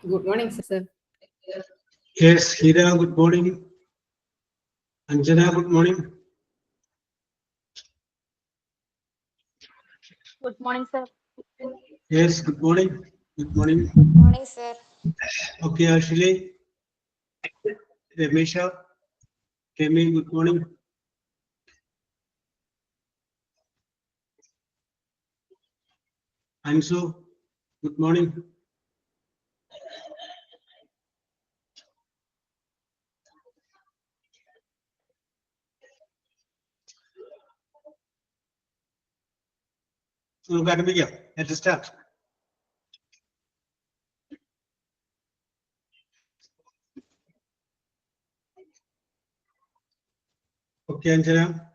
Good morning, sir. Yes, Hira, good morning. Anjana, good morning. Good morning, sir. Yes, good morning. Good morning. Good morning, sir. Okay, Ashley, Ramesha, Kemi, good morning. Ansu, good morning. So, let's start. Okay, Anjana.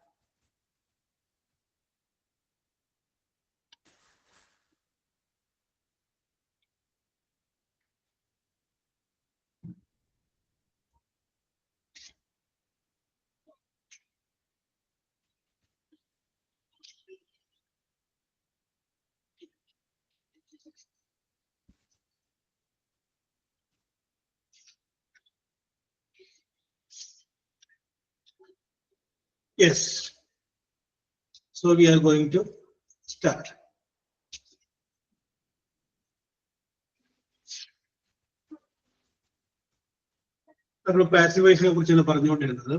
Yes. So, we are going to start. നമ്മൾ passive വോയിസിനെ കുറിച്ചാണ് പറഞ്ഞുകൊണ്ടിരുന്നത്.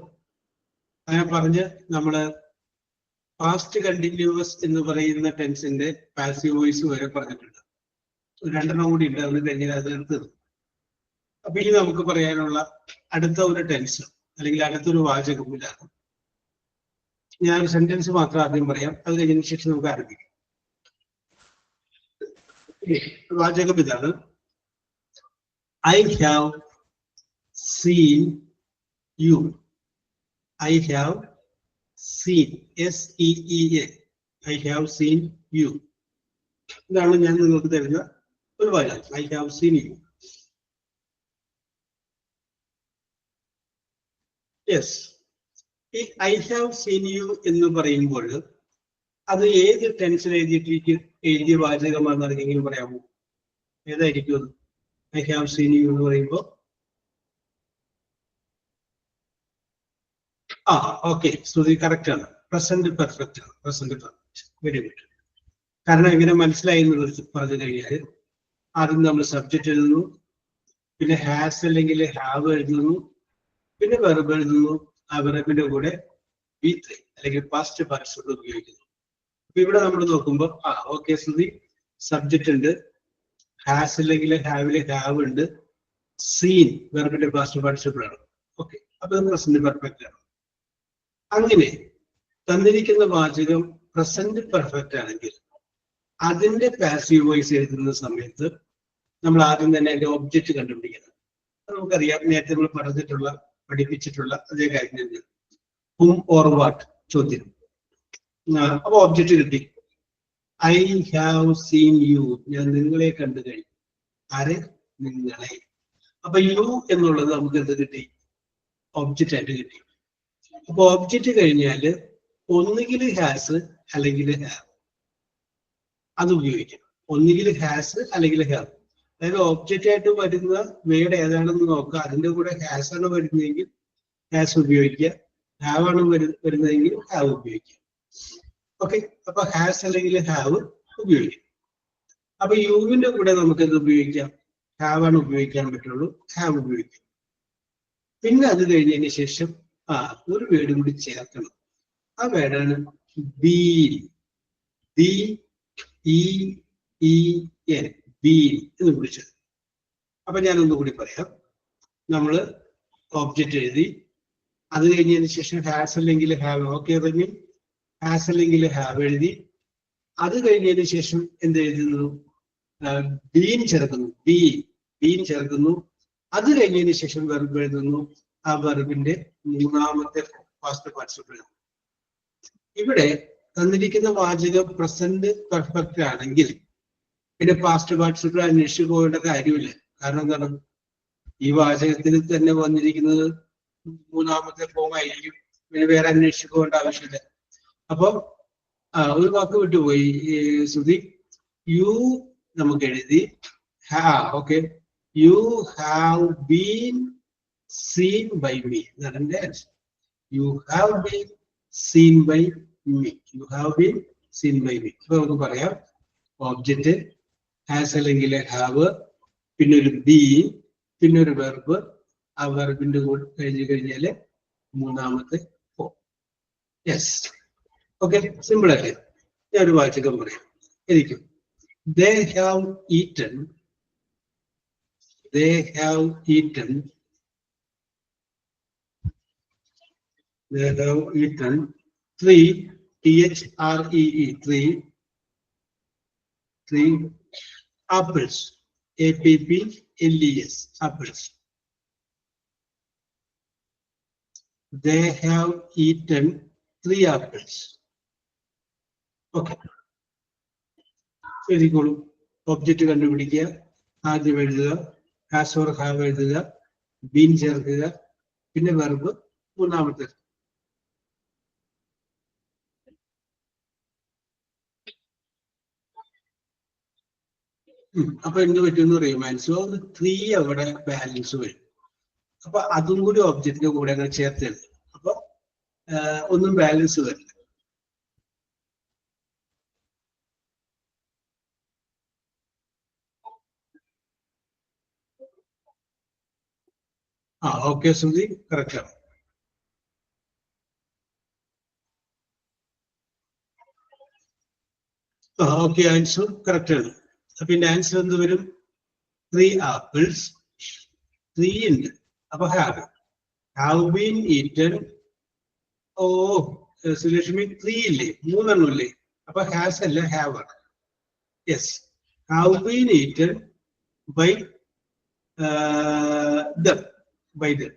അങ്ങനെ പറഞ്ഞ് നമ്മള് past continuous എന്ന് പറയുന്ന ടെൻസിന്റെ passive voice വരെ പറഞ്ഞിട്ടുണ്ട്. രണ്ടെണ്ണം കൂടി ഉണ്ട്, അത് കഴിഞ്ഞാൽ അത് എടുത്തത്. അപ്പൊ ഇനി നമുക്ക് പറയാനുള്ള അടുത്ത ഒരു ടെൻസ് അല്ലെങ്കിൽ അടുത്തൊരു വാചകം ഇതാണ്. ഞാൻ ഒരു സെന്റൻസ് മാത്രം ആദ്യം പറയാം, അത് കഴിഞ്ഞതിന് ശേഷം നമുക്ക് ആരംഭിക്കാം. വാചകം ഇതാണ്: I have seen you. I have seen, SEEN, I have seen you. ഇതാണ് ഞാൻ നിങ്ങൾക്ക് തരുന്ന ഒരു വാചകം. I have seen you. Yes, ഈ ഐ ഹാവ് സീൻ യു എന്ന് പറയുമ്പോൾ അത് ഏത് ടെൻഷൻ എഴുതിയ വാചകമാണെന്ന് ആർക്കെങ്കിലും പറയാമോ? ഏതായിരിക്കും അത്? ഐ ഹാവ് സീൻ യു എന്ന് പറയുമ്പോൾ ഓക്കെ, ശ്രുതി കറക്റ്റ് ആണ്. പ്രസന്റ് പെർഫെക്റ്റ് ആണ്. Present perfect, very good. കാരണം എങ്ങനെ മനസ്സിലായി എന്നുള്ളത് പറഞ്ഞു കഴിഞ്ഞാൽ ആദ്യം നമ്മൾ സബ്ജക്റ്റ് എഴുതുന്നു, പിന്നെ ഹാസ് അല്ലെങ്കിൽ ഹാവ് എഴുതുന്നു, പിന്നെ വെർബ് എഴുതുന്നു. ആ വെർബിന്റെ കൂടെ V3 അല്ലെങ്കിൽ പാസ്റ്റ് പാർട്ടിസിപ്പിൾ ഉപയോഗിക്കുന്നു. അപ്പൊ ഇവിടെ നമ്മൾ നോക്കുമ്പോൾ ഓക്കെ, ശ്രുതി സബ്ജക്റ്റ് ഉണ്ട്, ഹാസ് അല്ലെങ്കിൽ ഹാവില് ഹാവ് ഉണ്ട്, സീൻ വെർബിന്റെ പാസ്റ്റ് പാർട്ടിസിപ്പിൾ ആണ്. ഓക്കെ, അപ്പൊ അത് പ്രസന്റ് പെർഫെക്റ്റ് ആണ്. അങ്ങനെ തന്നിരിക്കുന്ന വാചകം പ്രസന്റ് പെർഫെക്റ്റ് ആണെങ്കിൽ അതിന്റെ പാസീവ് വോയിസ് എഴുതുന്ന സമയത്ത് നമ്മൾ ആദ്യം തന്നെ അതിന്റെ ഒബ്ജക്റ്റ് കണ്ടുപിടിക്കണം. നമുക്കറിയാം, നേരത്തെ നമ്മൾ പഠിപ്പിച്ചിട്ടുള്ള അതേ കാര്യം തന്നെ. ഹും ഓർ വാട്ട് ചോദ്യം. അപ്പൊ ഒബ്ജക്റ്റ് കിട്ടി. ഐ ഹാവ് സീൻ യു, ഞാൻ നിങ്ങളെ കണ്ടു കഴിഞ്ഞു. ആരെ? നിങ്ങളെ. അപ്പൊ യു എന്നുള്ളത് നമുക്ക് എന്ത് കിട്ടി? ഒബ്ജക്റ്റ് ആയിട്ട് കിട്ടി. അപ്പൊ ഒബ്ജക്റ്റ് കഴിഞ്ഞാല് ഒന്നുകിൽ ഹാസ് അല്ലെങ്കിൽ ഹാവ്, അത് ഉപയോഗിക്കാം. ഒന്നുകിൽ ഹാസ് അല്ലെങ്കിൽ ഹാവ്. അതായത് ഒബ്ജക്റ്റ് ആയിട്ട് വരുന്ന വേർഡ് ഏതാണെന്ന് നോക്കുക. അതിന്റെ കൂടെ ഹാസ് ആണ് വരുന്നതെങ്കിൽ ഹാസ് ഉപയോഗിക്കുക, ഹാവ് ആണ് വരുന്നതെങ്കിൽ ഹാവ് ഉപയോഗിക്കുക. ഓക്കെ, അപ്പൊ ഹാസ് അല്ലെങ്കിൽ ഹാവ് ഉപയോഗിക്കാം. അപ്പൊ യുവിന്റെ കൂടെ നമുക്ക് എന്ത് ഉപയോഗിക്കാം? ഹാവ് ആണ് ഉപയോഗിക്കാൻ പറ്റുള്ളൂ, ഹാവ് ഉപയോഗിക്കാം. പിന്നെ അത് കഴിഞ്ഞതിന് ശേഷം ഒരു വേർഡ് കൂടി ചേർക്കണം. ആ വേർഡാണ് ബീൻ. BEEN, ബീൻ എന്ന് വിളിച്ചത്. അപ്പൊ ഞാനൊന്നുകൂടി പറയാം. നമ്മള് ഒബ്ജക്റ്റ് എഴുതി, അത് കഴിഞ്ഞതിന് ശേഷം ഹാസ് അല്ലെങ്കിൽ ഹാവ്, ഓക്കെ പറഞ്ഞു, ഹാസ് അല്ലെങ്കിൽ ഹാവ് എഴുതി. അത് കഴിഞ്ഞതിന് ശേഷം എന്ത് എഴുതുന്നു? ബീൻ ചേർക്കുന്നു, ബീൻ ചേർക്കുന്നു. അത് കഴിഞ്ഞതിന് ശേഷം വെർബ് എഴുതുന്നു. ആ വെർബിന്റെ മൂന്നാമത്തെ പാസ്റ്റ് പാർട്ടിസിപ്പിൾ. ഇവിടെ തന്നിരിക്കുന്ന വാചകം പ്രസന്റ് പെർഫെക്റ്റ് ആണെങ്കിൽ പിന്നെ പാസ്റ്റ് പാർട്ടിസിപ്പിൾ അന്വേഷിച്ചു പോകേണ്ട കാര്യമില്ല. കാരണം എന്താണ്? ഈ വാചകത്തിൽ തന്നെ വന്നിരിക്കുന്നത് മൂന്നാമത്തെ ഫോം ആയിരിക്കും. പിന്നെ വേറെ അന്വേഷിച്ചു പോകേണ്ട ആവശ്യമില്ല. അപ്പൊ ഒരു വാക്ക് വിട്ടുപോയി ശ്രുതി. യു നമുക്ക് എഴുതി, okay, You have been seen by me. That's the answer. You have been seen by me. You have been seen by me. അപ്പോൾ നമുക്ക് പറയാം ഒബ്ജക്റ്റ് ഹാസ് അല്ലെങ്കിൽ ഹാവ്, പിന്നെ ഒരു ബി, പിന്നെ ഒരു വെർബ്. ആ വെർബിന്റെ കൂടെ കഴിഞ്ഞാൽ മൂന്നാമത്തെ ഫോം. യെസ്, ഓക്കെ, സിമ്പിൾ അല്ലേ? ഞാൻ ഒരു വാചകം പറയാം. എനിക്കും they have eaten, they have eaten, they have eaten 3 three apples, apples, apples. They have eaten 3 apples. Okay, എഴുതിക്കോളൂ. Object കണ്ടുപിടിക്കുക. ആദ്യം എഴുതുക, ഹാസ് ഓർ ഹാവ് എഴുതുക, ബീൻ ചേർക്കുക, പിന്നെ വെർബ് മൂന്നാമത്തെ. അപ്പൊ എന്ത് പറ്റുമെന്ന് പറയും, മനസ്സിലാവും. 3 അവിടെ ബാലൻസ് വരും. അപ്പൊ അതും കൂടി ഒബ്ജക്റ്റിന്റെ കൂടെ അങ്ങനെ ചേർത്തത്. അപ്പൊ ഒന്നും ബാലൻസ് വരില്ല. ഓക്കെ സുധി, കറക്റ്റ് ആണ്. ഓക്കെ, ആൻസർ കറക്റ്റ് ആണ്. അപ്പൊ ഇതിന്റെ ആൻസർ എന്ത് വരും? 3 apples, 3 ഉണ്ട്. അപ്പൊ ഹാവ് ബീൻ ഈറ്റൻ. ഓ സുലക്ഷ്മി, 3 ഇല്ലേ? 3 എണ്ണം ഇല്ലേ? അപ്പൊ ഹാസ് അല്ല, ഹാവ് ആണ്. Yes, have been eaten by them, by them.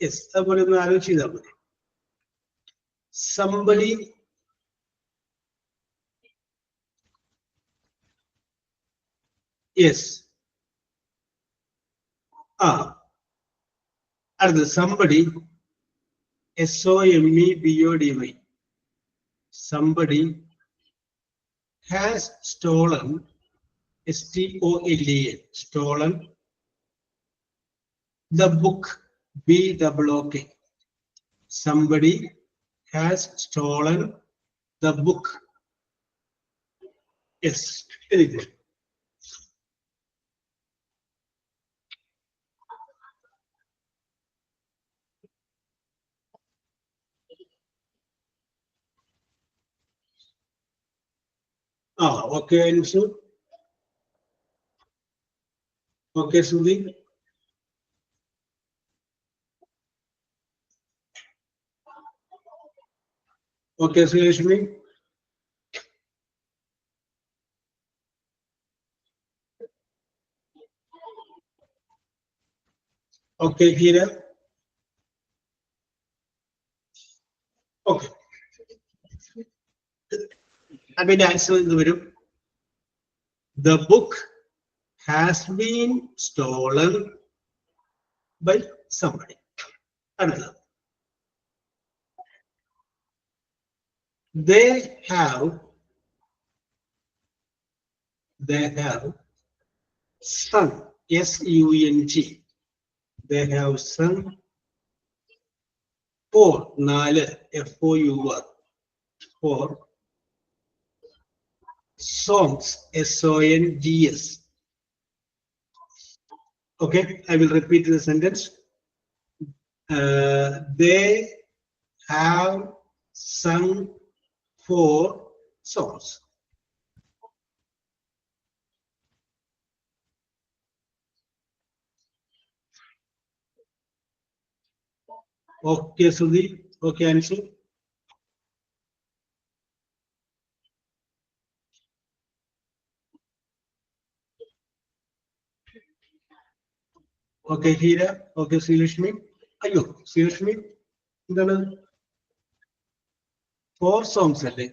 Yes, അതുപോലെ ഒന്ന് ആലോചിച്ച് ചെയ്താൽ മതി. Somebody, yes, അടുത്തത് somebody, SOMEBODY, somebody has stolen, STOLEN, stolen the book, BOOK. Somebody has stolen the book. Yes, very good. Okay, Anshu. Okay, Sudhi. Okay, Sudhishmi. Okay, Hira. Okay. I mean, answer in the video. The book has been stolen by somebody. Another. They have sung, SUNG. They have sung 4 FOUR, 4 songs, SONGS. Okay, I will repeat the sentence. They have sung 4 songs. Okay, Sudhi. Okay, Anshu. Okay, Hira. Okay, Srilashmi. Ayo, Srilashmi. എന്താണ് 4 songs അല്ലേ?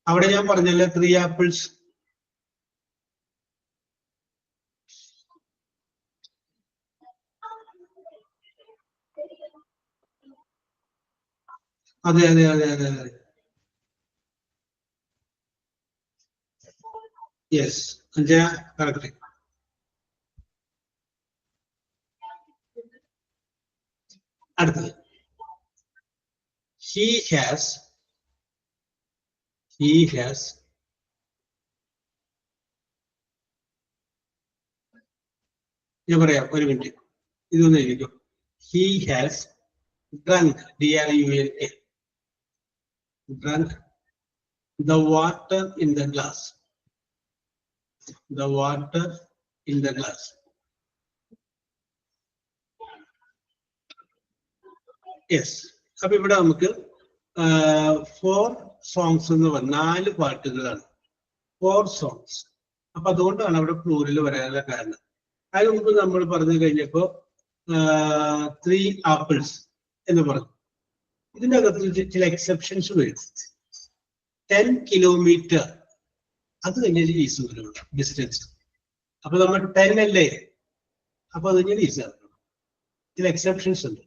അവിടെ ഞാൻ പറഞ്ഞല്ലോ 3 apples. അതെ അതെ അതെ അതെ അതെ. Yes, Anjana correct. അടുത്തത് he has ഞാൻ പറയാം, ഒരു മിനിറ്റ്, ഇതൊന്നും എഴുതിക്കോ. he has drunk, D-R-U-N-K, drunk the water in the glass, the water in the glass. Yes. അപ്പൊ ഇവിടെ നമുക്ക് 4 സോങ്സ് എന്ന് പറഞ്ഞ 4 പാട്ടുകളാണ്, 4 സോങ്സ്. അപ്പൊ അതുകൊണ്ടാണ് അവിടെ പ്ലൂരൽ വരാനുള്ള കാരണം. അതിന് മുമ്പ് നമ്മൾ പറഞ്ഞു കഴിഞ്ഞപ്പോ 3 apples എന്ന് പറഞ്ഞു. ഇതിന്റെ അകത്ത് ചില എക്സെപ്ഷൻസ് വരും. 10 kilometer, അത് കഴിഞ്ഞാൽ ഈസ് വരുള്ളൂ ഡിസ്റ്റൻസ്. അപ്പൊ നമ്മൾ 10 അല്ലേ, അപ്പൊ അത് കഴിഞ്ഞാൽ ഈസ് ആകും. ചില എക്സെപ്ഷൻസ് ഉണ്ട്.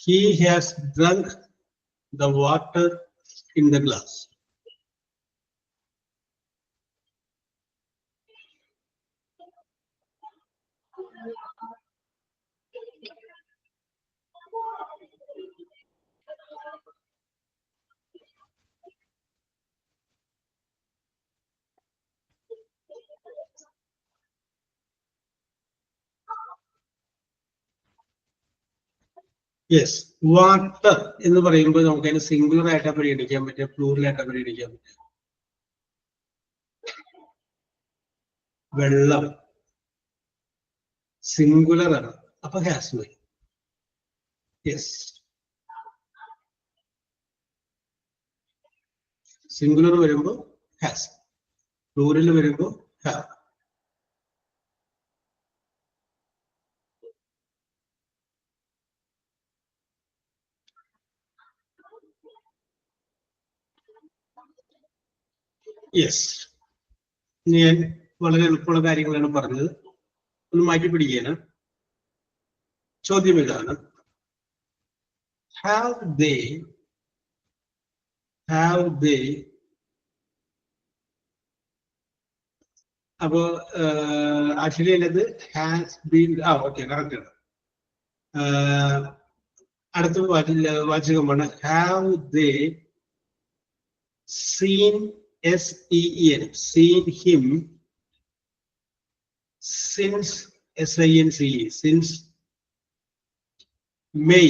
He has drunk the water in the glass. Yes, water എന്ന് പറയുമ്പോൾ നമുക്ക് അതിന് സിംഗുലർ ആയിട്ടാണ് പരിഗണിക്കാൻ പറ്റുക, പ്ലൂറൽ ആയിട്ടാണ് പരിഗണിക്കാൻ പറ്റുക. വെള്ളം സിംഗുലർ ആണ്, അപ്പൊ ഹാസ് വരും. യെസ്, സിംഗുലർ വരുമ്പോൾ ഹാസ്, പ്ലൂറൽ വരുമ്പോൾ ഹാവ്. യെസ്, ഞാൻ വളരെ എളുപ്പമുള്ള കാര്യങ്ങളാണ് പറഞ്ഞത്, ഒന്ന് മാറ്റി പിടിക്കുകയാണ്. ചോദ്യം ഇതാണ്, have they അപ്പോ ആക്ച്വലി അതിനകത്ത് ഹാസ് ബീൻ, ഓക്കെ കറക്റ്റ് ആണ്. അടുത്ത വാചകമാണ് have they seen, S-E-E-N, seen him, since, S-I-N-C-E, since May,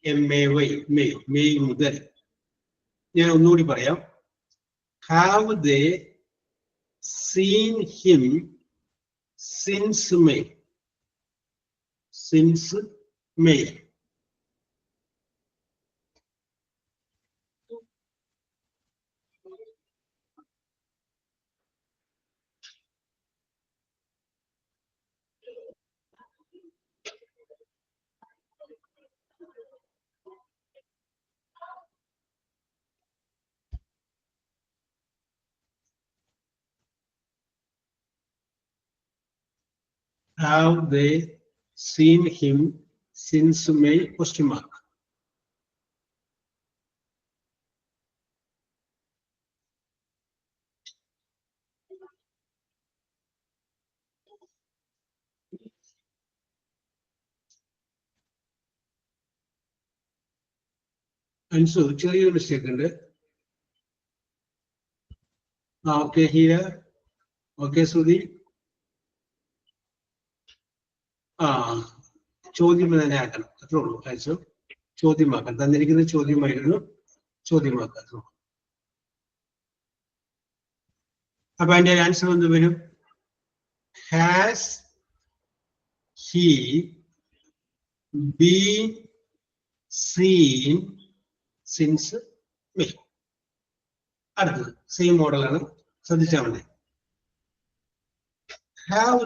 M-A-Y, May മുതൽ. ഞാൻ ഒന്നുകൂടി പറയാം, have they seen him since May, since May. Have they seen him since May? Question mark. Ansu, ചെറിയൊരു mistake ഉണ്ട്. Okay Heera, okay ശ്രുതി. ചോദ്യം തന്നെ ആക്കണം, അത്രേ ഉള്ളൂ. അയച്ചു ചോദ്യമാക്കാൻ തന്നിരിക്കുന്ന ചോദ്യമായിരുന്നു, ചോദ്യമാക്കാൻ. അപ്പൊ അതിന്റെ ആൻസർ എന്ത് വരും? Has he been seen since May. അടുത്തത് സെയിം മോഡലാണ്, ശ്രദ്ധിച്ചാൽ മതി. Have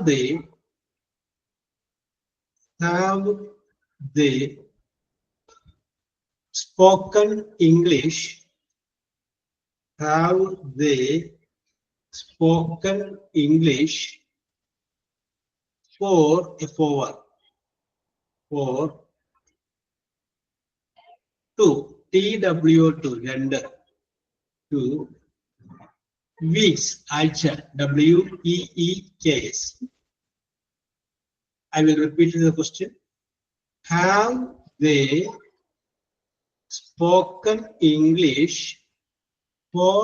they spoken English? Have they spoken English for for 2 TW2 2 weeks ആഴ്ച WEEKS. I will repeat the question. Have they spoken English for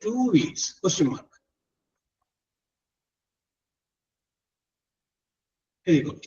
2 weeks? Question mark. Very good.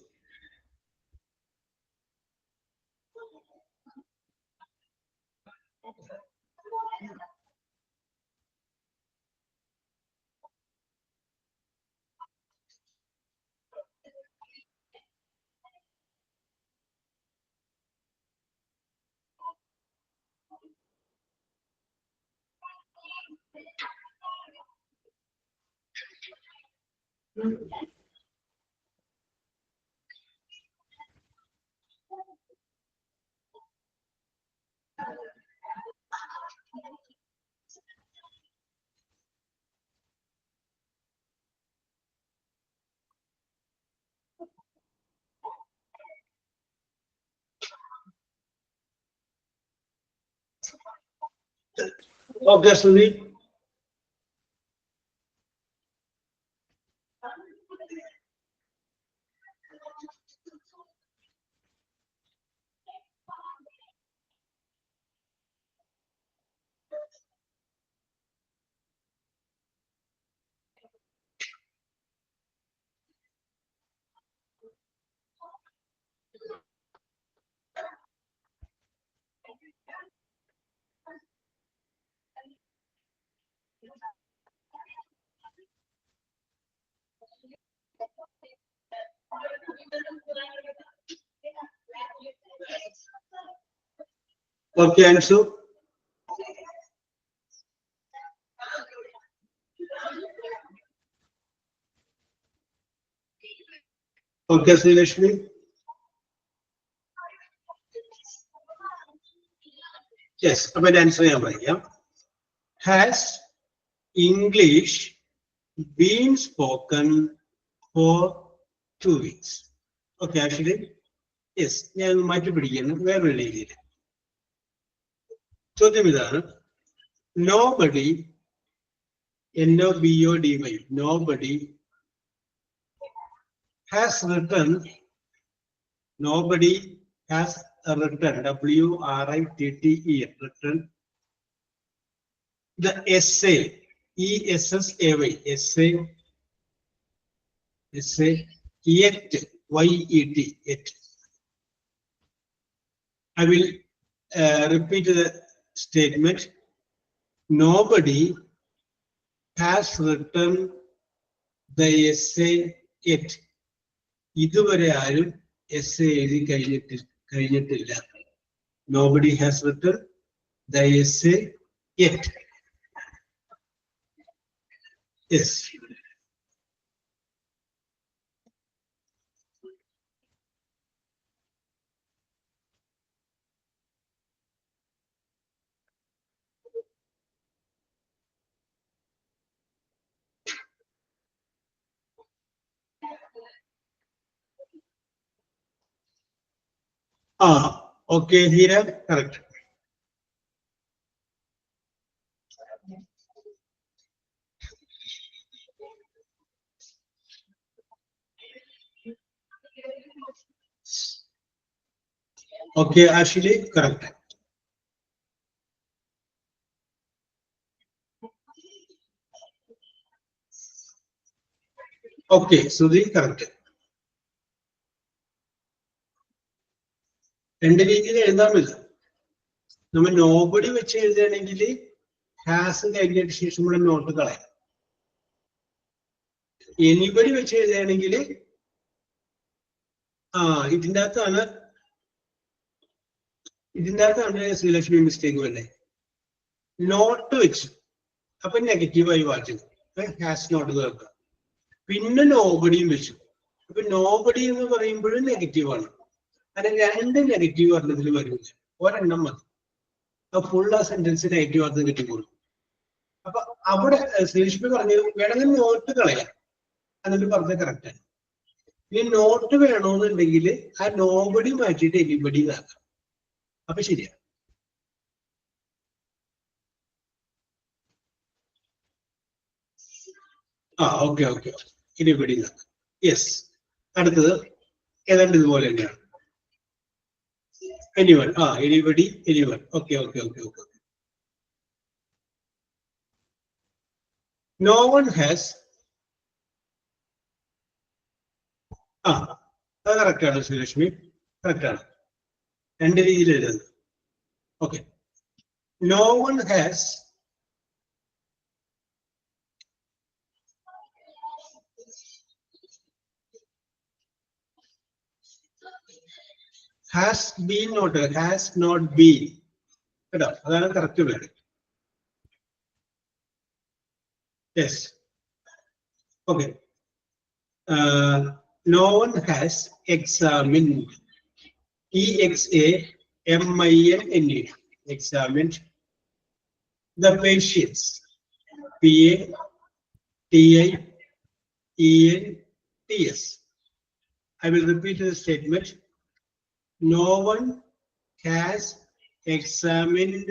Okay, Sudeep. Okay, Anshu. Okay, Srilashmi. Yes, അപ്പൊ answer ഞാൻ പറയാം. Has English been spoken for 2 weeks? Okay, actually, yes. ഞാൻ മാറ്റി പിടിക്കുന്നു വേറൊരു രീതിയിൽ. ചോദ്യം ഇതാണ്. Nobody, NOBODY, nobody has written, nobody has written, WRITTE, written the essay, ESSAY, essay, yet, YET, yet. I will repeat the statement. Nobody has written the essay yet. ഇതുവരെ ആരും essay എഴുതി കഴിഞ്ഞിട്ടില്ല. Nobody has written the essay yet. Yes. Okay, Hira, correct. Okay, Ashley, correct. Okay, Sudhi, correct. രണ്ട് രീതിയിൽ എഴുതാൻ പറ്റില്ല. നമ്മൾ nobody വെച്ച് എഴുതുകയാണെങ്കിൽ ഹാസ് കഴിഞ്ഞതിന് ശേഷം നമ്മുടെ നോട്ട് കളയാം. എനിബഡി വെച്ച് എഴുതുകയാണെങ്കിൽ ഇതിൻ്റെ അകത്താണ് ശ്രീലക്ഷ്മി മിസ്റ്റേക്ക് വേണ്ടേ. നോട്ട് വെച്ചു അപ്പൊ നെഗറ്റീവായി വായിച്ചു, ഹാസ് നോട്ട് കേൾക്കുക. പിന്നെ നോബഡിയും വെച്ചു, അപ്പൊ നോബഡി എന്ന് പറയുമ്പോഴും നെഗറ്റീവാണ്. അങ്ങനെ 2 നെഗറ്റീവ് പറഞ്ഞതിൽ വരുന്നില്ല, ഒരെണ്ണം മതി. അപ്പൊ ഫുൾ ആ സെന്റൻസ് നെഗറ്റീവ് ആണെന്ന് കിട്ടിക്കോളും. അപ്പൊ അവിടെ ശ്രീലക്ഷ്മി പറഞ്ഞത് വേണമെങ്കിൽ നോട്ട് കളയാം, എന്നിട്ട് പറഞ്ഞത് കറക്റ്റാണ്. ഇനി നോട്ട് വേണമെന്നുണ്ടെങ്കിൽ ആ നോബഡി മാറ്റിയിട്ട് എനിബഡി ആക്കാം, അപ്പൊ ശരിയാ. ഓക്കെ ഓക്കെ, എനിബഡി ആക്കാം. യെസ്, അടുത്തത് ഏതാണ്ട് ഇതുപോലെ തന്നെയാണ്. Anyone, anybody, anyone. Okay okay okay okay. No one has. അത് കറക്റ്റാണ് ശ്രീലക്ഷ്മി, കറക്റ്റാണ്. 2 രീതിയിൽ എഴുതുന്നത്. Okay, no one has been not, has not been. കേട്ടോ, അതാണ് correct word. Yes, okay. No one has examined, EXAMINE, examined the patients, PATIENTS. I will repeat the statement. No one has examined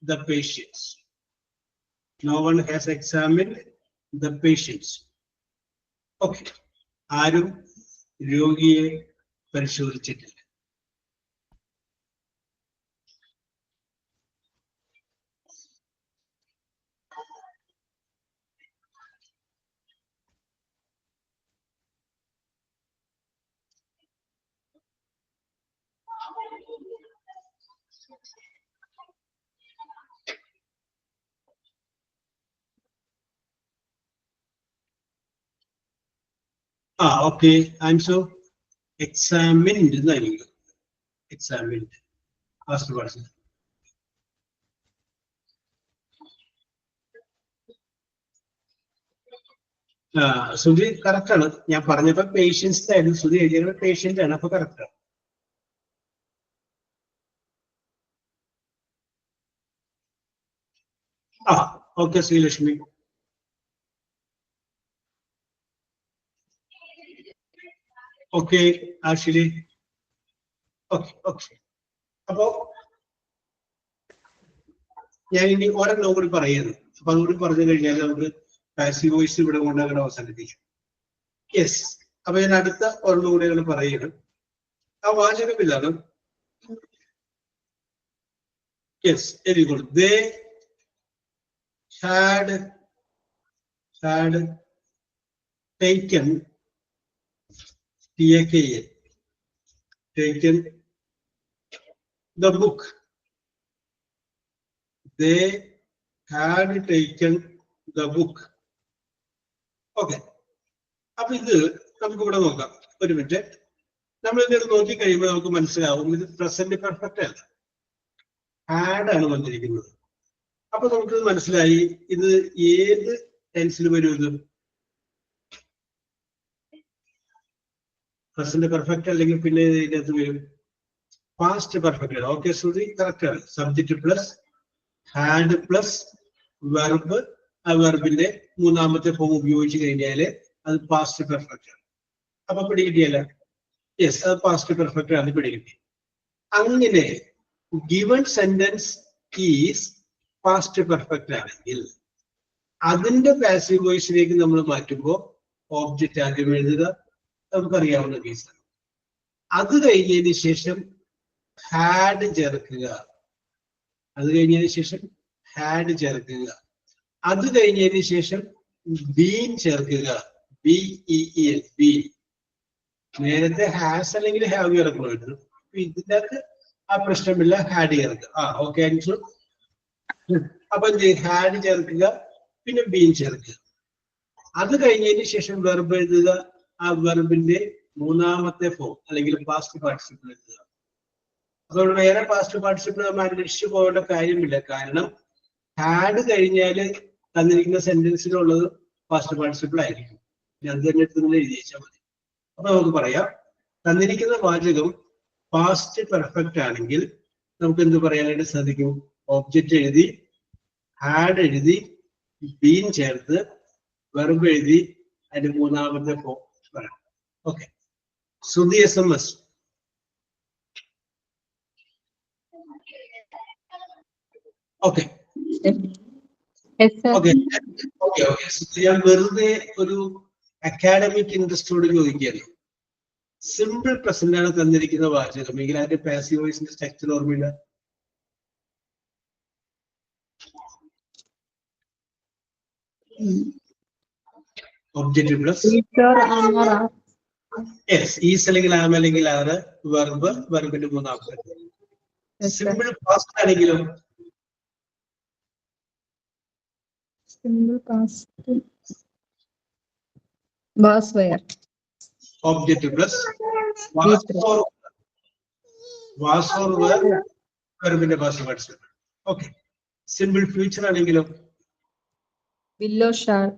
the patients. No one has examined the patients. Okay. ആരും രോഗിയെ പരിശോധിച്ചിട്ടില്ല. Okay, answer examined എന്നായിരിക്കും. examined first person. Sudhi correct ആണ്. ഞാൻ പറഞ്ഞപ്പോ patients ആയിരുന്നു, സുധി എഴുതിയ patient ആണ്, അപ്പൊ കറക്റ്റ് ആണ്. Okay Sreelakshmi. Okay actually, okay okay. അപ്പോ ഞാൻ ഇനി ഒരെണ്ണം കൂടി പറയുന്നു, അപ്പൊ അതുകൂടി പറഞ്ഞു കഴിഞ്ഞാൽ നമുക്ക് പാസീവ് വോയിസ് ഇവിടെ കൊണ്ടങ്ങനെ അവസാനിപ്പിക്കും. യെസ്, അപ്പൊ ഞാൻ അടുത്ത ഒരെണ്ണം കൂടി അങ്ങനെ പറയുന്നു. ആ വാചകമില്ലാണ്. Yes, very good. They had taken, taken the book. They had taken the book. Okay, അപ്പൊ ഇത് നമുക്ക് ഇവിടെ നോക്കാം. ഒരു മിനിറ്റ്, നമ്മൾ ഇത് നോക്കി കഴിയുമ്പോൾ നമുക്ക് മനസ്സിലാവും ഇത് പ്രസന്റ് പെർഫെക്റ്റ് അല്ല, ഹാഡ് ആണ് വന്നിരിക്കുന്നത്. അപ്പൊ നമുക്ക് മനസ്സിലായി ഇത് ഏത് ടെൻസിൽ വരും. ഇത് പ്രസന്റ് പെർഫെക്റ്റ് അല്ലെങ്കിൽ പിന്നെ ഇതിനകത്ത് വരും പാസ്റ്റ് പെർഫെക്റ്റ്. ഓക്കെ ശ്രുതി, കറക്റ്റ് ആണ്. Subject plus had plus verb, ആ വെർബിന്റെ 3ാമത്തെ ഫോം ഉപയോഗിച്ച് കഴിഞ്ഞാല് അത് പാസ്റ്റ് പെർഫെക്റ്റ് ആണ്. അപ്പൊ പിടികിട്ടിയല്ല? യെസ്, അത് പാസ്റ്റ് പെർഫെക്റ്റ് ആണ്, പിടികിട്ടി. അങ്ങനെ given sentence is past perfect ആണെങ്കിൽ അതിന്റെ പാസീവ് വോയിസിലേക്ക് നമ്മൾ മാറ്റുമ്പോൾ ഓബ്ജക്റ്റ് ആദ്യം എഴുതുക, നമുക്കറിയാവുന്ന കേസാണ്. അത് കഴിഞ്ഞതിന് ശേഷം ഹാഡ് ചേർക്കുക, അത് കഴിഞ്ഞതിന് ശേഷം ഹാഡ് ചേർക്കുക, അത് കഴിഞ്ഞതിന് ശേഷം ബീൻ ചേർക്കുക, BEEN, ബീൻ. നേരത്തെ ഹാസ് അല്ലെങ്കിൽ ഹാവ് ചേർക്കണമായിരുന്നു, ഇതിൻ്റെ അകത്ത് ആ പ്രശ്നമില്ല, ഹാഡ് ചേർക്കുക. Okay answer. അപ്പൊ ഹാഡ് ചേർക്കുക, പിന്നെ ബീൻ ചേർക്കുക. അത് കഴിഞ്ഞതിന് ശേഷം വെർബ് എഴുതുക. ആ വെർബിന്റെ മൂന്നാമത്തെ ഫോം അല്ലെങ്കിൽ പാസ്റ്റ് പാർട്ടിസിപ്പിൾ എഴുതുക. അപ്പോൾ വേറെ പാസ്റ്റ് പാർട്ടിസിപ്പിൾ നമ്മൾ അന്വേഷിച്ചു പോകേണ്ട കാര്യമില്ല. കാരണം ഹാഡ് കഴിഞ്ഞാല് തന്നിരിക്കുന്ന സെന്റൻസിലുള്ളത് പാസ്റ്റ് പാർട്ടിസിപ്പിൾ ആയിരിക്കും. അത് തന്നെ എടുത്ത് നിങ്ങൾ എഴുതി വെച്ചാൽ മതി. അപ്പൊ നമുക്ക് പറയാം, തന്നിരിക്കുന്ന വാചകം പാസ്റ്റ് പെർഫെക്റ്റ് ആണെങ്കിൽ നമുക്ക് എന്ത് പറയാനായിട്ട് സാധിക്കും? ഒബ്ജക്റ്റ് എഴുതി, ഹാഡ് എഴുതി, ബീൻ ചേർത്ത് വെർബ് എഴുതി അതിന്റെ മൂന്നാമത്തെ ഫോം പറയാം. ഓക്കെ. ശ്രുതി SMS. Okay okay okay okay. ഞാൻ വെറുതെ ഒരു അക്കാഡമിക് ഇൻട്രസ്റ്റോട് ചോദിക്കുകയാണ്. സിമ്പിൾ പ്രസന്റ് ആണ് തന്നിരിക്കുന്ന വാചകം എങ്കിൽ അതിന്റെ പാസീവ് വോയിസിന്റെ സ്ട്രക്ചർ ഓർമ്മയില്ല. ഒബ്ജക്റ്റ് പ്ലസ് യെസ്, ഈസ് അല്ലെങ്കിൽ ആം അല്ലെങ്കിൽ ആറ്, വെർബ്, വെർബിന്റെ മൂന്നാമത്തെ. സിമ്പിൾ പാസ്റ്റ് ആണെങ്കിലും simple past was where object plus was or were വെർബിന്റെ past participle. Okay. Simple future ആണെങ്കിലും will or shall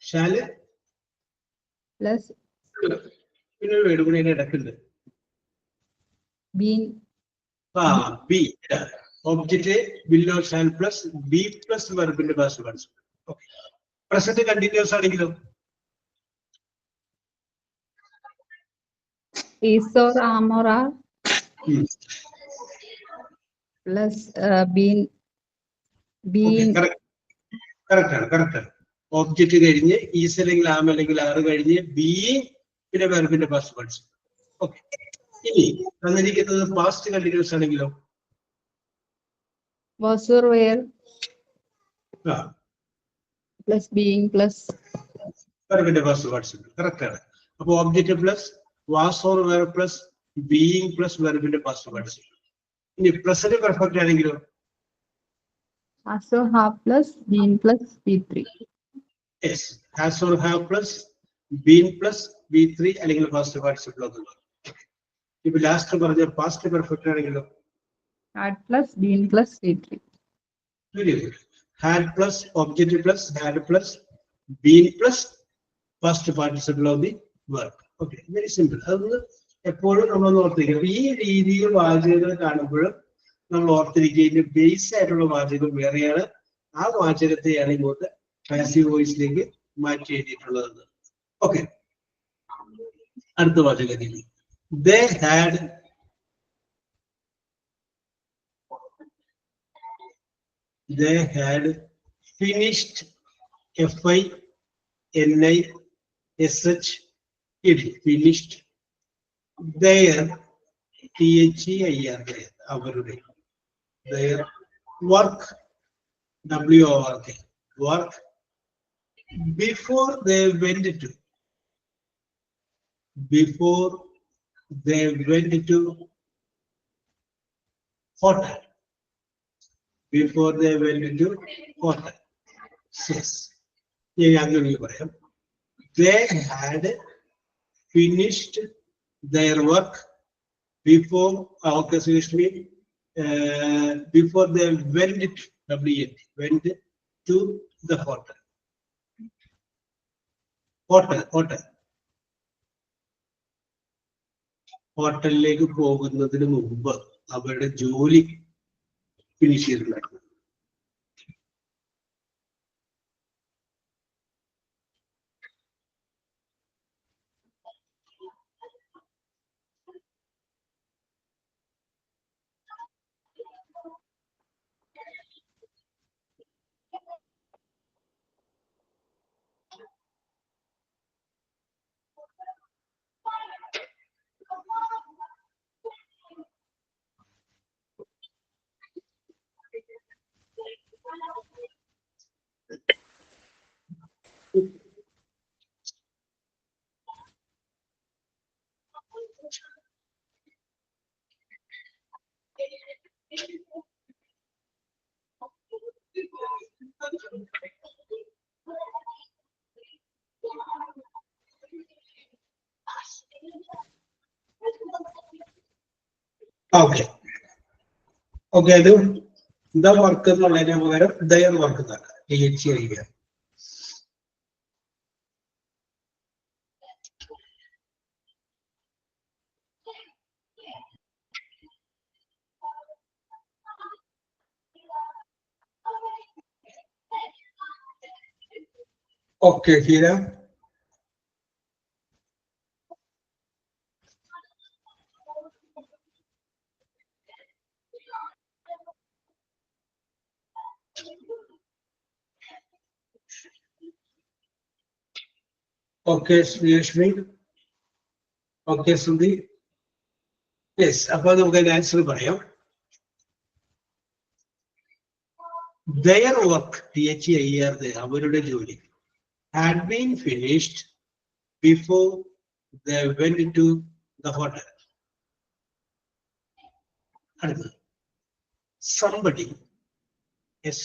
shall plus പിന്നെ ഒരു വേർഡ് കൂടി അതിന്റെ ഇടക്കുണ്ട്. been be. Object will or shall plus be plus വെർബിന്റെ past participle. Okay. Present continuous ആണെങ്കിലും is or am or are plus been correct ആണ്. Object കഴിഞ്ഞ് ഈസ് അല്ലെങ്കിൽ ആം അല്ലെങ്കിൽ ആറ് കഴിഞ്ഞ് ബീയിങ് പിന്നെ വെർബിന്റെ പാസ്റ്റ് പാർട്ടിസിപ്പിൾ. ഓക്കെ. ഇനി തന്നിരിക്കുന്നത് പാസ്റ്റ് കണ്ടിന്യൂസ് ആണെങ്കിലോ was or were plus being plus വെർബിന്റെ പാസ്റ്റ് പാർട്ടിസിപ്പിൾ. കറക്റ്റ് ആണ്. അപ്പൊ object plus was or were plus being plus വെർബിന്റെ പാസ്റ്റ് പാർട്ടിസിപ്പിൾ. ഇനി പ്രസന്റ് പെർഫെക്റ്റ് ആണെങ്കിലോ has or have plus been plus B3 yes, has or have plus been plus B3 അല്ലെങ്കിൽ past participle ഒന്നുള്ളത്. ഇപ്പൊ last പറഞ്ഞ past perfect ആണെങ്കിലോ had plus been plus B3 very good. Had plus object plus had plus been plus past participle of the verb. Okay, very simple. അതൊന്ന് എപ്പോഴും നമ്മളൊന്ന് ഓർത്തിരിക്കുക. ഈ രീതിയിൽ വാചകങ്ങൾ കാണുമ്പോഴും നമ്മൾ ഓർത്തിരിക്കുക ഇതിന്റെ ബേസ് ആയിട്ടുള്ള വാചകം വേറെയാണ്. ആ വാചകത്തെയാണ് ഇങ്ങോട്ട് പാസീവ് വോയിസിലേക്ക് മാറ്റി എഴുതിയിട്ടുള്ളത്. ഓക്കെ, അടുത്ത വാചകത്തിൽ they had finished FINISHED finished their THEIR അവരുടെ their work work before they went to hotel. Before they went to hotel. Yes. They had finished their work before before they went to the hotel. ഹോട്ടലിലേക്ക് പോകുന്നതിന് മുമ്പ് അവരുടെ ജോലി finish ചെയ്തിട്ടുണ്ടായിരുന്നു. Okay okay അത് the work എന്നുള്ളതിന് പകരം there work എന്നാണ് THEIR. Okay, Hira. Okay, Sriyashmi. Okay, Sudhi. Yes, അപ്പോൾ നമുക്ക് ആൻസർ പറയാം. Their work, THEIR, അവരുടെ ജോലി had been finished before they went to the hotel. അടുത്തത് somebody,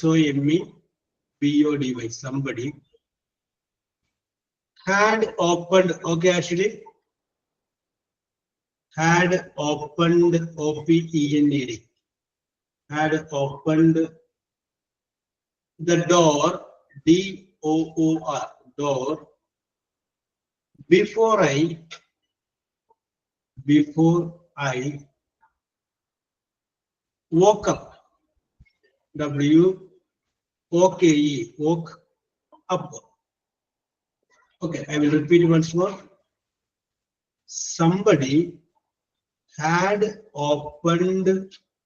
SOMEBODY, somebody had opened, okay, actually had opened, OPENED, had opened the door, DOOR, door, before I woke up, WOKE, woke up. Okay, I will repeat once more. Somebody had opened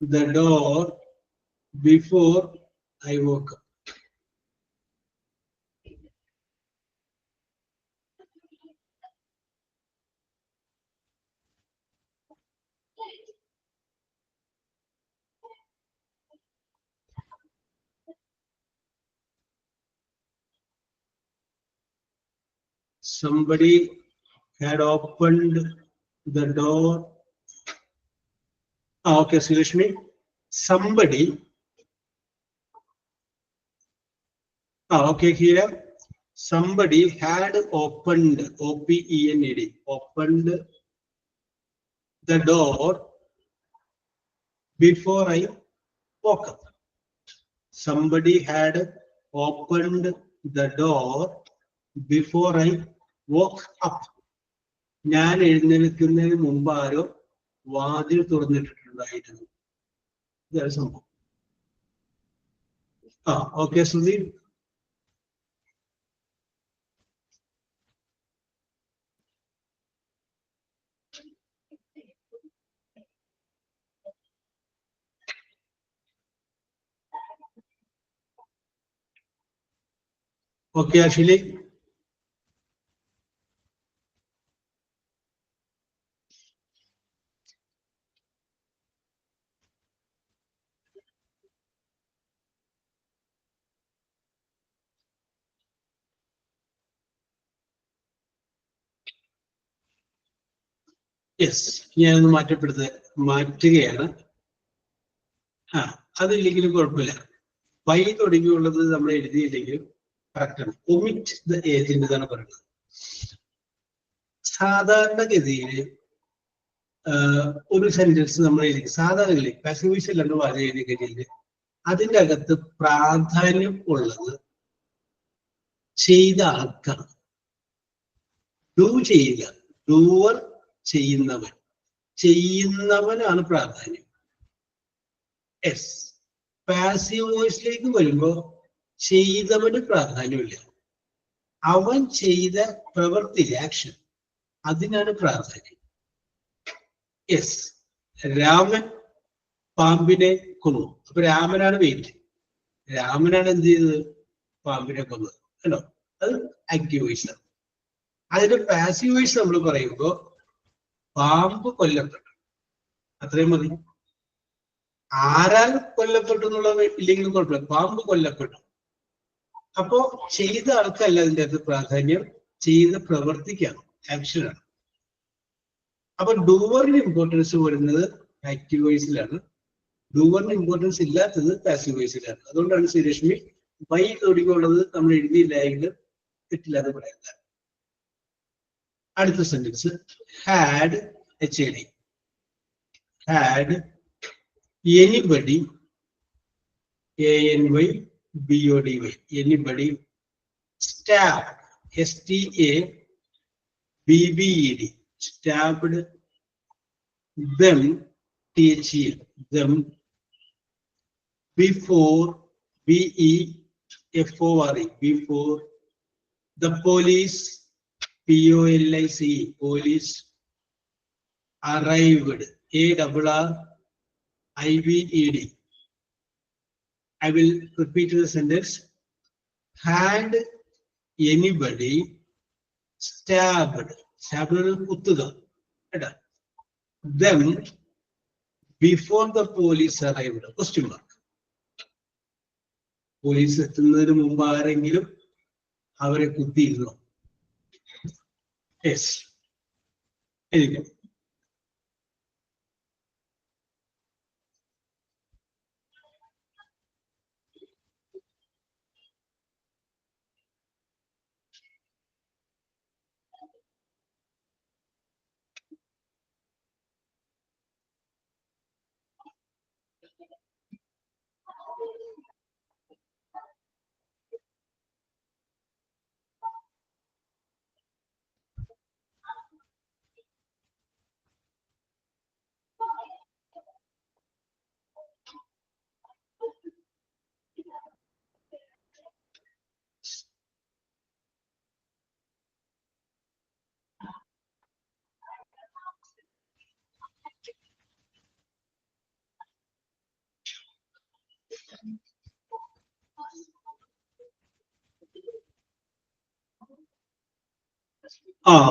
the door before I woke up. Somebody had opened the door. Okay, Sriyashmi. Somebody. Okay, here. Somebody had opened, OPENED, opened the door before I woke up. Somebody had opened the door before I woke up. ഞാൻ എഴുന്നേൽക്കുന്നതിന് മുമ്പ് ആരോ വാതിൽ തുറന്നിട്ടുണ്ടായിരുന്നു. ഇതാണ് സംഭവം. Okay Sudheer. Okay Ashwini. Yes, ഞാനൊന്ന് മാറ്റുകയാണ്. അതില്ലെങ്കിലും കുഴപ്പമില്ല. Pi തുടങ്ങിയുള്ളത് നമ്മൾ എഴുതിയില്ലെങ്കിലും കറക്റ്റാണ്. ഒമിറ്റ് ദ ഏജന്റ് എന്നാണ് പറയുന്നത്. സാധാരണഗതിയിൽ ഒരു സെന്റൻസ് നമ്മൾ എഴുതി, സാധാരണഗതിയിൽ പാസീവ് വോയിസ് അല്ലാണ്ട് വാചകം എഴുതി കഴിഞ്ഞാൽ അതിൻ്റെ അകത്ത് പ്രാധാന്യം ഉള്ളത് ചെയ്ത ആൾക്കാണ്. ഡു ചെയ്യുക, ഡൂവർ ചെയ്യുന്നവൻ, ചെയ്യുന്നവനാണ് പ്രാധാന്യം. യെസ്, പാസീവ് വോയിസിലേക്ക് വരുമ്പോൾ ചെയ്തവന് പ്രാധാന്യമില്ല. അവൻ ചെയ്ത പ്രവൃത്തി, ആക്ഷൻ, അതിനാണ് പ്രാധാന്യം. യെസ്, രാമൻ പാമ്പിനെ കൊന്നു. അപ്പൊ രാമനാണ് വെയിറ്റ്. രാമനാണ് എന്ത് ചെയ്തത്? പാമ്പിനെ കൊന്നത്. അല്ലോ, അത് ആക്റ്റീവ് വോയിസ് ആണ്. അതിന്റെ പാസീവ് വോയിസ് നമ്മൾ പറയുമ്പോൾ പാമ്പ് കൊല്ലപ്പെട്ടു, അത്രയും മതി. ആരാൽ കൊല്ലപ്പെട്ടു എന്നുള്ളത് ഇല്ലെങ്കിലും കുഴപ്പമില്ല, പാമ്പ് കൊല്ലപ്പെട്ടു. അപ്പോ ചെയ്ത ആൾക്കല്ല അതിൻ്റെ അകത്ത് പ്രാധാന്യം, ചെയ്ത പ്രവർത്തിക്കാണ്, ആക്ഷനാണ്. അപ്പൊ ഡൂവറിന് ഇമ്പോർട്ടൻസ് വരുന്നത് ആക്റ്റീവ് വോയിസിലാണ്, ഡൂവറിന് ഇമ്പോർട്ടൻസ് ഇല്ലാത്തത് പാസീവ് വോയിസിലാണ്. അതുകൊണ്ടാണ് ശ്രീലക്ഷ്മി വൈ തുടങ്ങിയുള്ളത് നമ്മൾ എഴുതിയില്ല എങ്കിൽ തെറ്റില്ലാതെ പറയുന്നത്. അടുത്ത sentence had, HAD, had anybody, ANYBODY, anybody stabbed, STABBED, stabbed them, THE, them, before, BEFORE, before the police, POLICE, police arrived, ARRIVED. I will repeat the sentence. Had anybody stabbed, them before the police arrived? Question mark. Police എത്തുന്നതിന് മുമ്പ് ആരെങ്കിലും അവരെ കുത്തിയിരുന്നോ? Yes, എനിക്ക്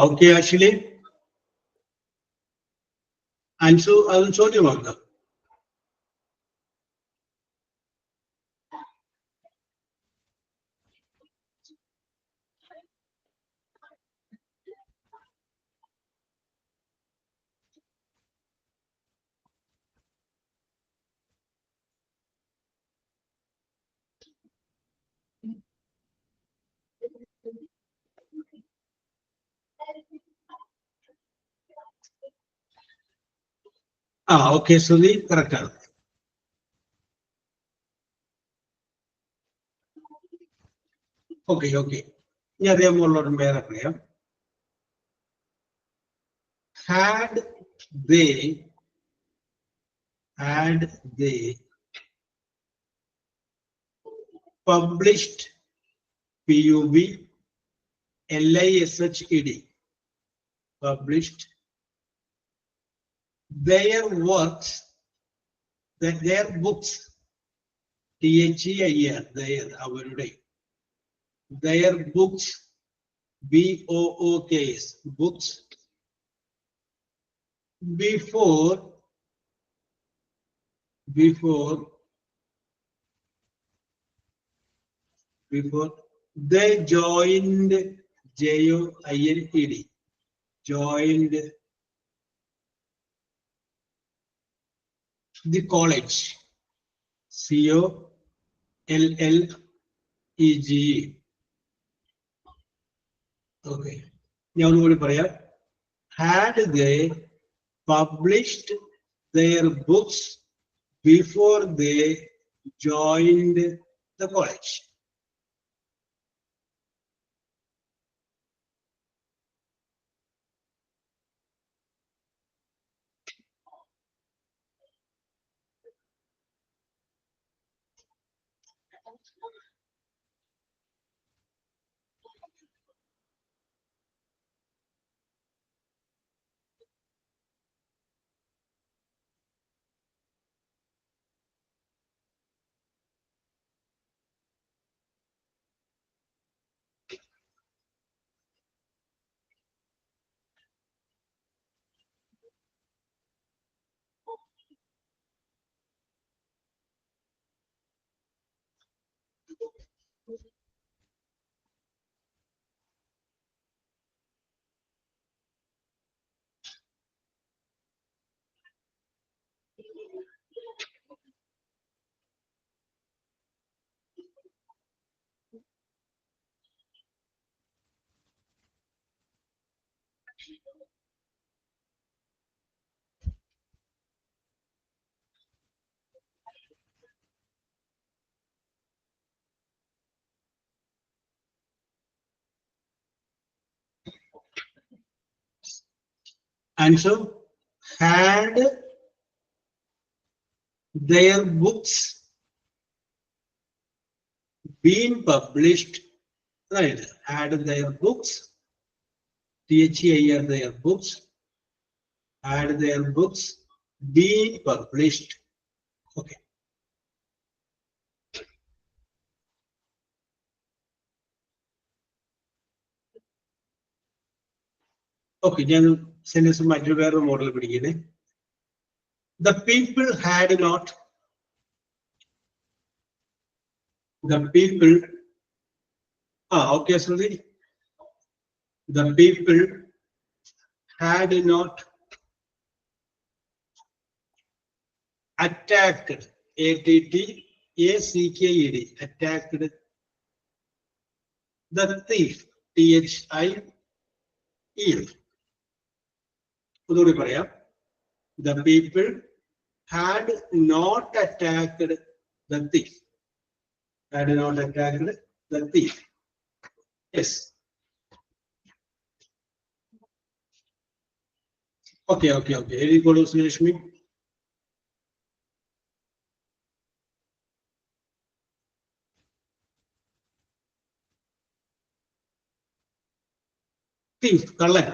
okay. Actually Ansu അത് ചോദ്യമാണ്. Okay, ശ്രുതി correct ആണ്. Okay okay, ഇനി അതേപോലുള്ളൊരു പേരെ പറയാം. had they published, PUBLISHED, published their works, their books, THEIR, their, അവരുടെ, their books, BOOKS, books, before they joined, JOINED, joined the college, COLLEGE. Okay, ഞാൻ ഒന്നുകൂടി പറയാം. had they published their books before they joined the college. Answer: had their books been published, right? Had their books, THEIR, their books, had their books been published. Okay. Okay, ഞാൻ sentence മറ്റൊരു വേറൊരു model പിടിക്കുന്നേ. The people had not. The people. Okay, Sruthi. The people had not attacked. ATTACKED. Attacked the thief. THIEF. ഒന്നുകൂടി പറയാം. The people had not attacked the thief. Had not attacked the thief. Yes. Okay. Any follows Rashmi? Thief, കള്ളൻ.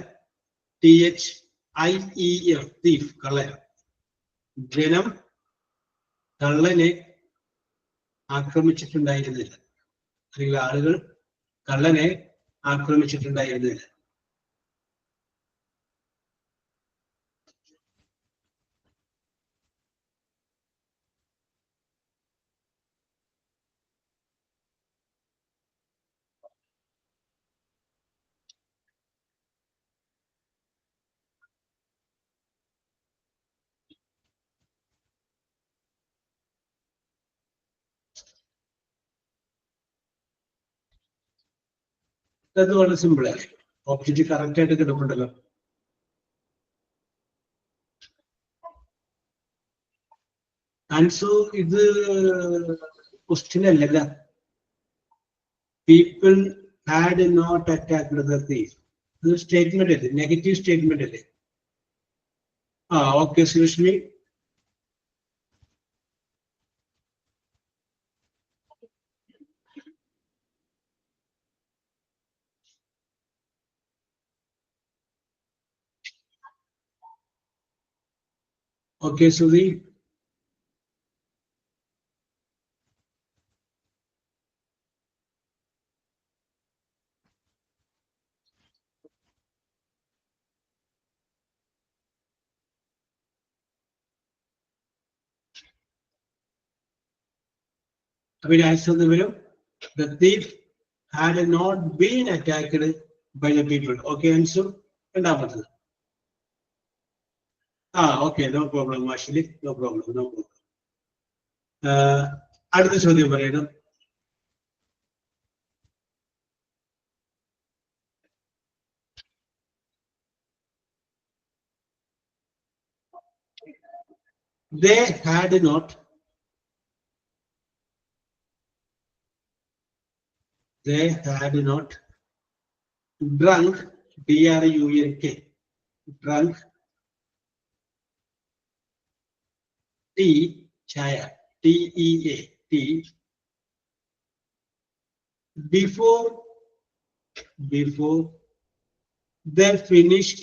THIEF, thief, കള്ളൻ. ജനം കള്ളനെ ആക്രമിച്ചിട്ടുണ്ടായിരുന്നില്ല, അല്ലെങ്കിൽ ആളുകൾ കള്ളനെ ആക്രമിച്ചിട്ടുണ്ടായിരുന്നില്ല. അത് വളരെ സിമ്പിൾ ആണ്. ഓബ്ജക്റ്റ് കറക്റ്റ് ആയിട്ട് കിടപ്പുണ്ടല്ലോ. ആൻസർ ഇത് ക്വസ്റ്റ്യൻ അല്ലല്ല. People had not attacked the thief. ഇത് സ്റ്റേറ്റ്മെന്റ് അല്ലേ, നെഗറ്റീവ് സ്റ്റേറ്റ്മെന്റ് അല്ലേ. Okay Surashmi. Okay, Sudhi. I answer the video. The thief had not been attacked by the people. Okay, answer. രണ്ടാമത്. Okay, no problem, actually. No problem. അടുത്ത ചോദ്യം പറയണം. They had not drunk, DRUNK, drunk tea, chaya, TEA, tea, before they finished,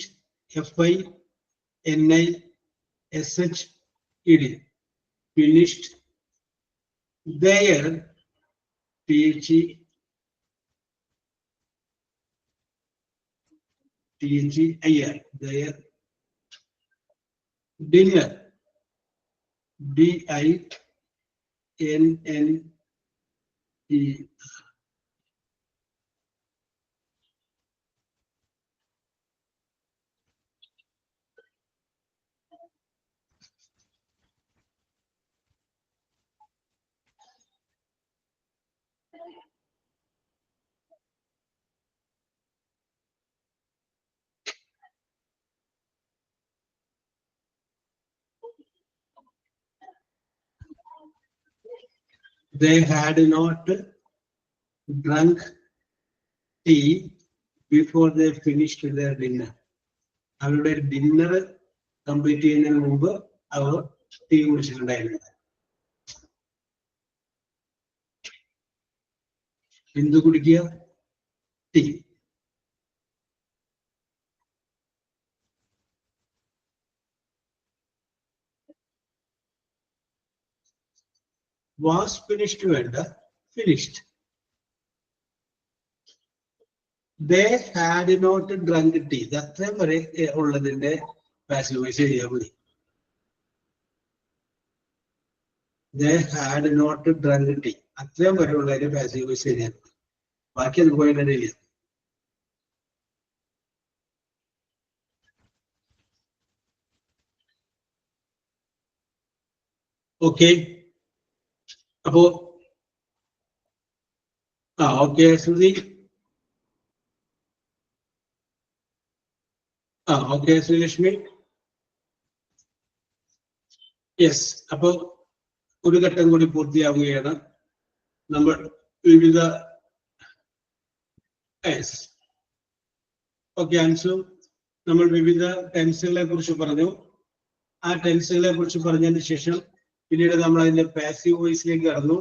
FINISHED, finished their, THEIR, their dinner, DINNE. They had not drunk tea before they finished their dinner. അവരുടെ dinner complete ചെയ്യുന്നതിന് മുമ്പ് അവർ tea കുടിച്ചിട്ടുണ്ടായിരുന്നു. എന്ത് കുടിക്കുക? Tea. Was finished വേണ്ട, finished. They had not drunk tea. ഇത് അത്രയും വരെ ഉള്ളതിന്റെ പാസീവ് വോയിസ് ചെയ്യാൻ മതി. They had not drunk tea. അത്രയും വരെ ഉള്ളതിന്റെ പാസീവ് വോയിസ് ചെയ്യാൻ മതി. ബാക്കി അത് പോയി തന്നെ ചെയ്യാം. ഓക്കെ, അപ്പോ ഓക്കെ ശ്രുതി. ഓക്കെ ശ്രീലക്ഷ്മി. യെസ്, അപ്പോ ഒരു ഘട്ടം കൂടി പൂർത്തിയാവുകയാണ്. നമ്മൾ വിവിധ ഓക്കെ അൻസു, നമ്മൾ വിവിധ ടെൻസുകളെ കുറിച്ച് പറഞ്ഞു. ആ ടെൻസുകളെ കുറിച്ച് പറഞ്ഞതിന് ശേഷം പിന്നീട് നമ്മൾ അതിന്റെ പാസീവ് വോയിസിലേക്ക് കടന്നു.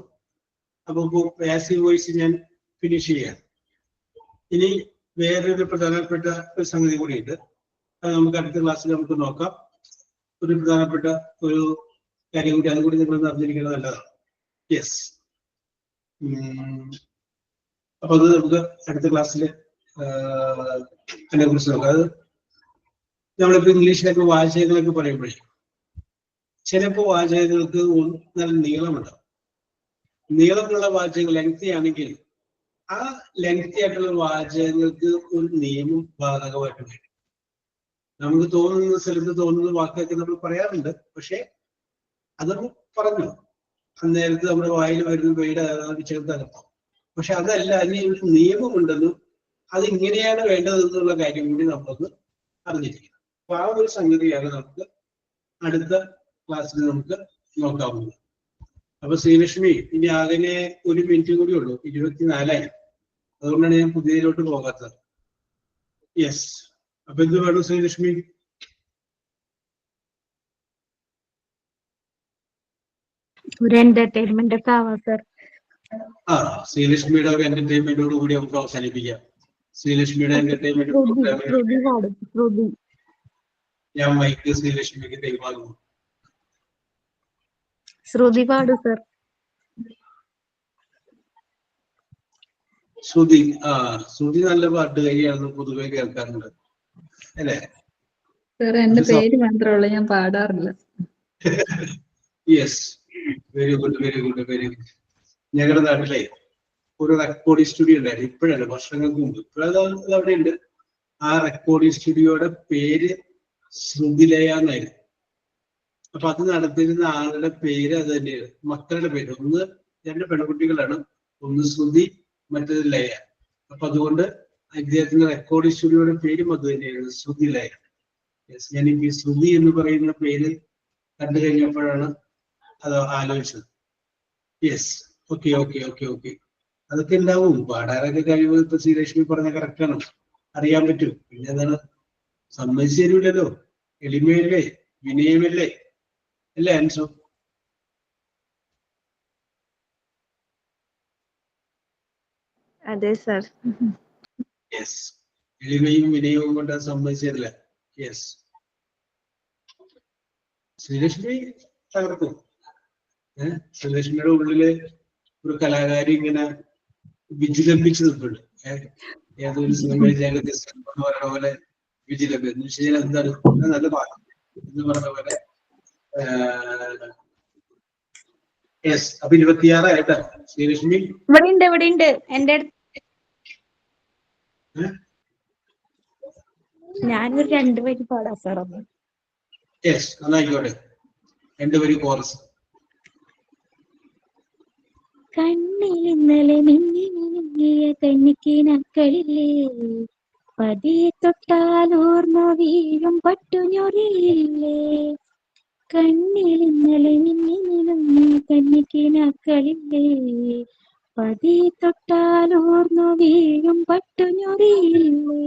അപ്പൊ പാസീവ് വോയിസ് ഞാൻ ഫിനിഷ് ചെയ്യാം. ഇനി വേറൊരു പ്രധാനപ്പെട്ട ഒരു സംഗതി കൂടിയുണ്ട്. അത് നമുക്ക് അടുത്ത ക്ലാസ്സിൽ നമുക്ക് നോക്കാം. ഒരു പ്രധാനപ്പെട്ട ഒരു കാര്യം കൂടി, അതുകൂടി നിങ്ങൾ അറിഞ്ഞിരിക്കുന്നത് നല്ലതാണ്. യെസ്, അപ്പൊ അത് നമുക്ക് അടുത്ത ക്ലാസ്സിൽ അതിനെ കുറിച്ച് നോക്കാം. അത് നമ്മളിപ്പോ ഇംഗ്ലീഷിലൊക്കെ വാചകങ്ങളൊക്കെ പറയുമ്പോഴേ ചിലപ്പോൾ വാചകങ്ങൾക്ക് നല്ല നീളമുണ്ടാവും. നീളമുള്ള വാചകങ്ങൾ ലെങ്തി ആണെങ്കിൽ ആ ലെങ്തി ആയിട്ടുള്ള വാചകങ്ങൾക്ക് ഒരു നിയമം ബാധകമായിട്ട് വരും. നമുക്ക് തോന്നുന്ന സ്ഥലത്ത് തോന്നുന്ന വാക്കൊക്കെ നമ്മൾ പറയാറുണ്ട്. പക്ഷെ അത് പറഞ്ഞു അന്നേരത്ത് നമ്മുടെ വായിൽ വരുന്ന പേര് ചേർത്തകർത്താം. പക്ഷെ അതല്ല, അതിന് ഒരു നിയമമുണ്ടെന്നും അത് ഇങ്ങനെയാണ് വേണ്ടതെന്നുള്ള കാര്യം കൂടി നമ്മളൊന്ന് അറിഞ്ഞിരിക്കണം. അപ്പൊ ആ ഒരു സംഗതിയാണ് നമുക്ക് അടുത്ത ക്ലാസ്സിൽ നമുക്ക് നോക്കാവുന്നത്. അപ്പൊ ശ്രീലക്ഷ്മി, ഇനി ആകെ ഒരു മിനിറ്റ് കൂടി ഉള്ളൂ, 24. അതുകൊണ്ടാണ് ഞാൻ പുതിയതിലോട്ട് പോകാത്തത്. യെസ്, അപ്പൊ എന്ത് വേണം ശ്രീലക്ഷ്മി? ഒരു എന്റർടൈൻമെന്റ് ഒക്കെ ആവാം സർ. ശ്രീലക്ഷ്മിയുടെ ഒരു എന്റർടൈൻമെന്റോട് കൂടി നമുക്ക് അവസാനിപ്പിക്കാം. ശ്രീലക്ഷ്മിയുടെ എന്റർടൈൻമെന്റ് ഞാൻ മൈക്ക് ശ്രീലക്ഷ്മിക്ക് കൈമാറുന്നു. ശ്രുതി പാടും സർ. ശ്രുതി, ശ്രുതി നല്ല പാട്ടുകാരിയാണെന്ന് പൊതുവെ കേൾക്കാറുണ്ട് അല്ലേ? സാർ എന്റെ പേര് മാത്രമേ ഞാൻ പാടാറില്ല. Yes, very good, very good, very good. ഞങ്ങളുടെ നാട്ടിലെ ഒരു റെക്കോർഡിംഗ് സ്റ്റുഡിയോ ഉണ്ടായിരുന്നു. ഇപ്പോഴല്ല, വർഷങ്ങൾക്ക് മുമ്പ്. ഇപ്പോഴത് അവിടെ ഉണ്ട്. ആ റെക്കോർഡിംഗ് സ്റ്റുഡിയോയുടെ പേര് ശ്രുതിലയ എന്നായിരുന്നു. അപ്പൊ അത് നടത്തിയിരുന്ന ആളുടെ പേര് അത് തന്നെയാണ്. മക്കളുടെ പേര് ഒന്ന് 2 പെൺകുട്ടികളാണ്, ഒന്ന് ശ്രുതി, മറ്റേത് ലയ. അപ്പൊ അതുകൊണ്ട് അദ്ദേഹത്തിന്റെ റെക്കോർഡിംഗ് സ്റ്റുഡിയോയുടെ പേരും അത് തന്നെയാണ്, ശ്രുതി ലയ. യെസ്, ഞാൻ ഈ ശ്രുതി എന്ന് പറയുന്ന പേര് കണ്ടു കഴിഞ്ഞപ്പോഴാണ് അത് ആലോചിച്ചത്. Yes, okay okay okay okay. അതൊക്കെ ഉണ്ടാവും. പാടാനൊക്കെ കഴിവ് ഇപ്പൊ ശ്രീലക്ഷ്മി പറഞ്ഞ കറക്റ്റാണ്, അറിയാൻ പറ്റും. പിന്നെ എന്താണ്, സമ്മതിച്ചു തരൂലല്ലോ. എളിമയല്ലേ, വിനയമല്ലേ, അല്ലേ അൻസു? അതെ സർ. യെസ്, എളിമയും വിനയവും കൊണ്ട് സമ്മതിച്ചു തരില്ല. യെസ്, ശ്രീലക്ഷ്മി തകർക്കും. ശ്രീലക്ഷ്മിയുടെ ഉള്ളില് ഒരു കലാകാരി ഇങ്ങനെ വിജിലംബിച്ച് നിൽപ്പുണ്ട്. ഏതൊരു സിനിമയിൽ പറയുന്ന പോലെ വിജിലംബി എന്ന് വെച്ച് കഴിഞ്ഞാൽ എന്താണ്, നല്ല പാട്ട് എന്ന് പറഞ്ഞ പോലെ. യെസ്, അപ്പൊ 26 ആയിട്ടാ ശ്രീലക്ഷ്മി. ഇവിടെ ഉണ്ട് എന്റെ ഞാനൊരു 2 വരി പാടാം സാർ. യെസ്, നന്നായിക്കോട്ടെ. 2 വരി കോറസ്. കണ്ണിൽ ഇന്നലെ മിന്നിയ കന്നിക്കിനക്കളില്ലേ, പതിയെ തൊട്ടാൽ ഓർമ്മ വീഴും പട്ടുഞ്ഞൊറിയില്ലേ. കണ്ണിൽ ഇന്നലെ മിന്നിയ കന്നിക്കിനക്കളില്ലേ, പതിയെ തൊട്ടാൽ ഓർമ്മ വീഴും പട്ടുഞ്ഞൊറിയില്ലേ.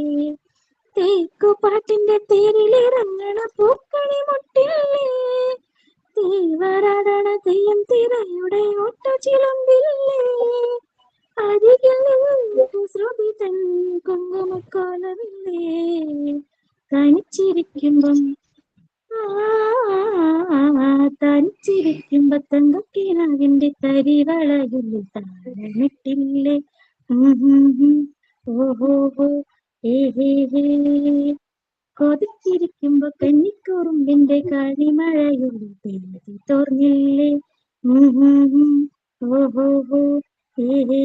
തേക്കുപാട്ടിന്റെ തേരിലിറങ്ങണ പൂക്കണി മുട്ടില്ലേ തീവരാടണ തെയ്യം തിരയുടെ ഒട്ട ചിലമ്പില്ലേ അരികിൽ നിന്ന് ശ്രുതി തൻ കുങ്കുമക്കോലമില്ലേ തനിച്ചിരിക്കുമ്പം തനിച്ചിരിക്കുമ്പോ തങ്കക്കിനാവിന്റെ തരിവളയുള്ളിൽ താഴമിട്ടില്ലേ ഓഹോ ഏഹേ കൊതിച്ചിരിക്കുമ്പോ കന്നിക്കുറുമ്പിന്റെ കളിമഴയുള്ളിൽ തേടി തോർന്നില്ലേ ഓഹോ ഏഹേ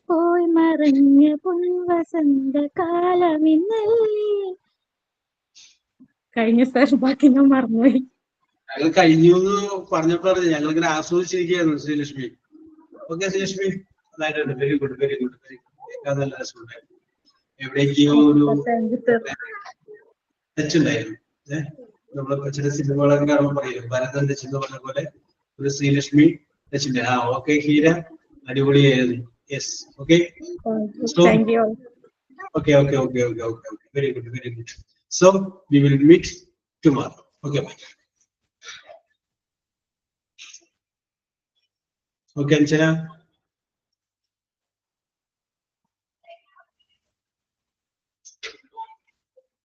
പോയി മറഞ്ഞ പൊൻവസന്ത കാലമിന്നല്ലേ കഴിഞ്ഞ സാർ ബാക്കി ഞാൻ മറന്നുപോയി. ഞങ്ങൾ കഴിഞ്ഞു എന്ന് പറഞ്ഞപ്പോഴാണ് ഞങ്ങൾ ഇങ്ങനെ ആസ്വദിച്ചിരിക്കുകയായിരുന്നു ശ്രീലക്ഷ്മി. ഓക്കെ ശ്രീലക്ഷ്മി, അതായിട്ടുണ്ട്. Very good very good very good. നല്ല രസമുണ്ടായിരുന്നു. എവിടേക്കോ ഒരു ടച്ച് ഉണ്ടായിരുന്നു. നമ്മളെ ചില സിനിമകളൊക്കെ കാണുമ്പോൾ പറയും ഭരതൻ ടച്ച് എന്ന് പറഞ്ഞ പോലെ ഒരു ശ്രീലക്ഷ്മി ടച്ച് ഉണ്ട്. ഓക്കെ ഹീര, അടിപൊളിയായിരുന്നു. Yes, okay. Okay. Very good. So we will meet tomorrow. Okay, bye. Okay, Anchana.